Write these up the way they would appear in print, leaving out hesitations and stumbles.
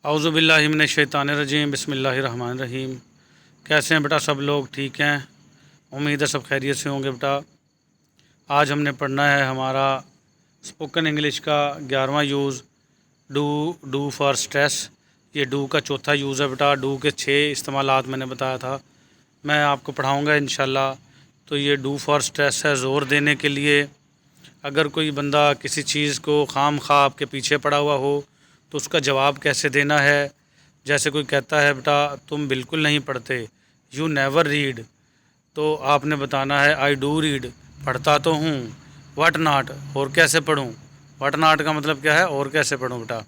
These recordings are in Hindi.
औज़ु बिल्लाहि मिनश शैतानिर रजीम बिस्मिल्लाहिर रहमानिर रहीम। कैसे हैं बेटा सब लोग? ठीक हैं, उम्मीद है सब खैरियत से होंगे बेटा। आज हमने पढ़ना है हमारा स्पोकन इंग्लिश का 11वां यूज़ डू फॉर स्ट्रेस। ये डू का चौथा यूज़ है बेटा। डू के 6 इस्तेमालात मैंने बताया था, मैं आपको पढ़ाऊँगा इंशाल्लाह। तो ये डू फॉर स्ट्रेस है, ज़ोर देने के लिए। अगर कोई बंदा किसी चीज़ को खाम खा आपके पीछे पड़ा हुआ हो तो उसका जवाब कैसे देना है। जैसे कोई कहता है बेटा तुम बिल्कुल नहीं पढ़ते, यू नेवर रीड, तो आपने बताना है आई डू रीड, पढ़ता तो हूँ। व्हाट नॉट, और कैसे पढ़ूँ। व्हाट नॉट का मतलब क्या है, और कैसे पढ़ूँ बेटा।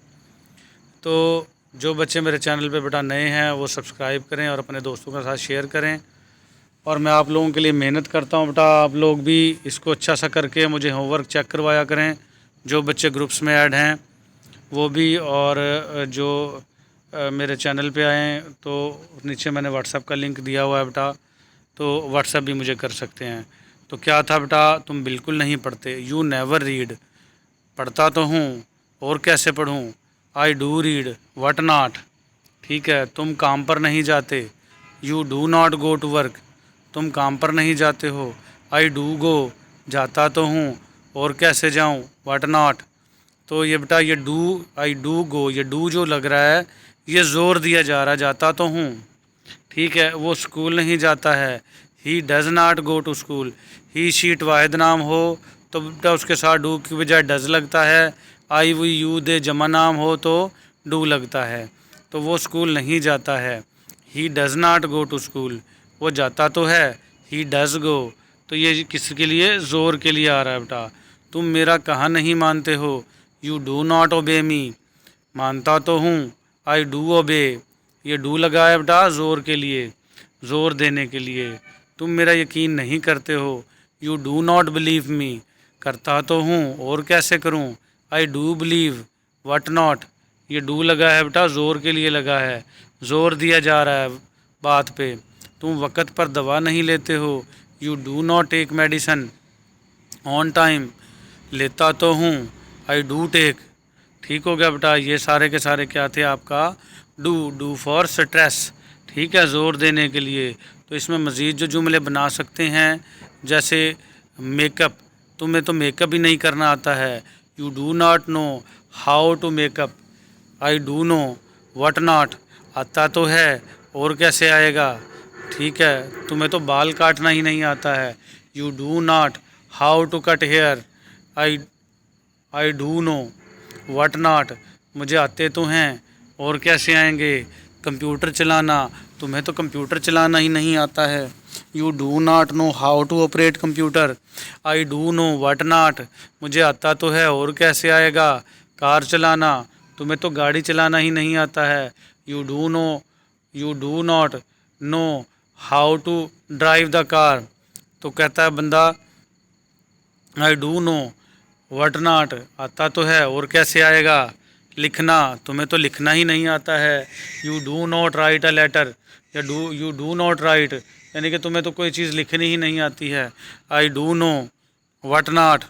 तो जो बच्चे मेरे चैनल पे बेटा नए हैं वो सब्सक्राइब करें और अपने दोस्तों के साथ शेयर करें। और मैं आप लोगों के लिए मेहनत करता हूँ बेटा, आप लोग भी इसको अच्छा सा करके मुझे होमवर्क चेक करवाया करें। जो बच्चे ग्रुप्स में ऐड हैं वो भी, और जो मेरे चैनल पे आए तो नीचे मैंने व्हाट्सएप का लिंक दिया हुआ है बेटा, तो व्हाट्सएप भी मुझे कर सकते हैं। तो क्या था बेटा, तुम बिल्कुल नहीं पढ़ते, यू नेवर रीड, पढ़ता तो हूँ और कैसे पढ़ूँ। I do read, what not, ठीक है। तुम काम पर नहीं जाते, you do not go to work, तुम काम पर नहीं जाते हो। आई डू गो, जाता तो हूँ और कैसे जाऊँ, व्हाट नॉट। तो ये बेटा ये डू, आई डू गो, ये डू जो लग रहा है ये ज़ोर दिया जा रहा है, जाता तो हूँ, ठीक है। वो स्कूल नहीं जाता है, he does not go to school. ही शीट वाहिद नाम हो तो बेटा उसके साथ डू की बजाय डज़ लगता है। आई वी यू दे जमा नाम हो तो डू लगता है। तो वो स्कूल नहीं जाता है, he does not go to school. वो जाता तो है, ही डज़ गो। तो ये किसके लिए, ज़ोर के लिए आ रहा है बेटा। तुम मेरा कहा नहीं मानते हो, यू डू नॉट ओबे मी, मानता तो हूँ, आई डू ओबे। ये डू लगा है बेटा ज़ोर के लिए, ज़ोर देने के लिए। तुम मेरा यकीन नहीं करते हो, you do not believe me, करता तो हूँ और कैसे करूँ, I do believe, what not. ये डू लगा है बेटा ज़ोर के लिए लगा है, ज़ोर दिया जा रहा है बात पे। तुम वक़्त पर दवा नहीं लेते हो, you do not take medicine on time, लेता तो हूँ, आई डू टेक। ठीक हो गया बेटा। ये सारे के सारे क्या थे आपका, डू फॉर स्ट्रेस, ठीक है, ज़ोर देने के लिए। तो इसमें मज़ीद जो जुमले बना सकते हैं, जैसे मेकअप, तुम्हें तो मेकअप ही नहीं करना आता है, you do not know how to makeup, I do know, what not, आता तो है और कैसे आएगा, ठीक है। तुम्हें तो बाल काटना ही नहीं आता है, you do not how to cut hair, I I do know, what not, मुझे आते तो हैं और कैसे आएंगे। कंप्यूटर चलाना, तुम्हें तो कंप्यूटर चलाना ही नहीं आता है, you do not know how to operate computer, I do know, what not, मुझे आता तो है और कैसे आएगा। कार चलाना, तुम्हें तो गाड़ी चलाना ही नहीं आता है, you do not know how to drive the car. तो कहता है बंदा I do know, what not, आता तो है और कैसे आएगा। लिखना, तुम्हें तो लिखना ही नहीं आता है, you do not write a letter, या यू डू नॉट राइट, यानी कि तुम्हें तो कोई चीज़ लिखनी ही नहीं आती है, I do know, what not.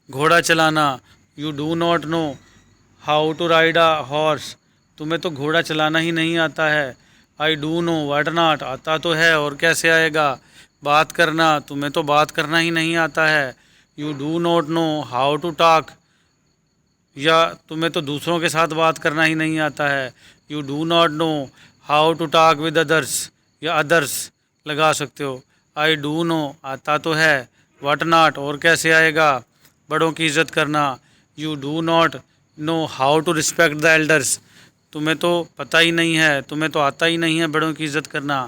घोड़ा चलाना, you do not know how to ride a horse, तुम्हें तो घोड़ा चलाना ही नहीं आता है, I do know, what not, आता तो है और कैसे आएगा। बात करना, तुम्हें तो बात करना ही नहीं आता है, you do not know how to talk, या तुम्हें तो दूसरों के साथ बात करना ही नहीं आता है, you do not know how to talk with others, या अदर्स लगा सकते हो। आई डू नो, आता तो है, व्हाट नॉट, और कैसे आएगा। बड़ों की इज़्ज़त करना, you do not know how to respect the elders, तुम्हें तो पता ही नहीं है, तुम्हें तो आता ही नहीं है बड़ों की इज़्ज़त करना।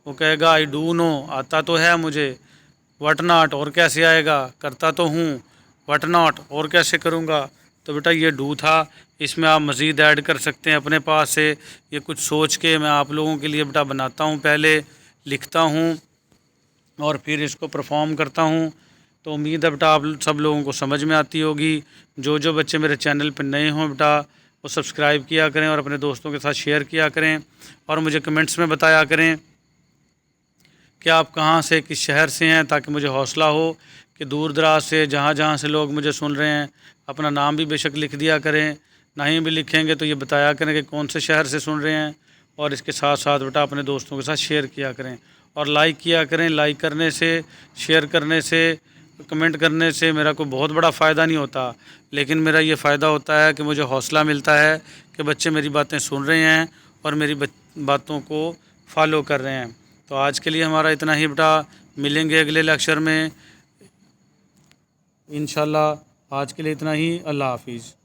वो कहेगा आई डू नो, आता तो है मुझे, व्हाट नॉट, और कैसे आएगा, करता तो हूँ, व्हाट नॉट, और कैसे करूँगा। तो बेटा ये डू था, इसमें आप मज़ीद ऐड कर सकते हैं अपने पास से। ये कुछ सोच के मैं आप लोगों के लिए बेटा बनाता हूँ, पहले लिखता हूँ और फिर इसको परफॉर्म करता हूँ। तो उम्मीद है बेटा आप सब लोगों को समझ में आती होगी। जो बच्चे मेरे चैनल पर नए हों बेटा वो सब्सक्राइब किया करें और अपने दोस्तों के साथ शेयर किया करें, और मुझे कमेंट्स में बताया करें कि आप कहाँ से, किस शहर से हैं, ताकि मुझे हौसला हो कि दूर दराज से जहाँ जहाँ से लोग मुझे सुन रहे हैं अपना नाम भी बेशक लिख दिया करें। नहीं भी लिखेंगे तो ये बताया करें कि कौन से शहर से सुन रहे हैं, और इसके साथ साथ बेटा अपने दोस्तों के साथ शेयर किया करें और लाइक किया करें। लाइक करने से, शेयर करने से, कमेंट करने से मेरा कोई बहुत बड़ा फ़ायदा नहीं होता, लेकिन मेरा ये फ़ायदा होता है कि मुझे हौसला मिलता है कि बच्चे मेरी बातें सुन रहे हैं और मेरी बातों को फॉलो कर रहे हैं। तो आज के लिए हमारा इतना ही बेटा, मिलेंगे अगले लेक्चर में इंशाल्लाह। आज के लिए इतना ही, अल्लाह हाफिज़।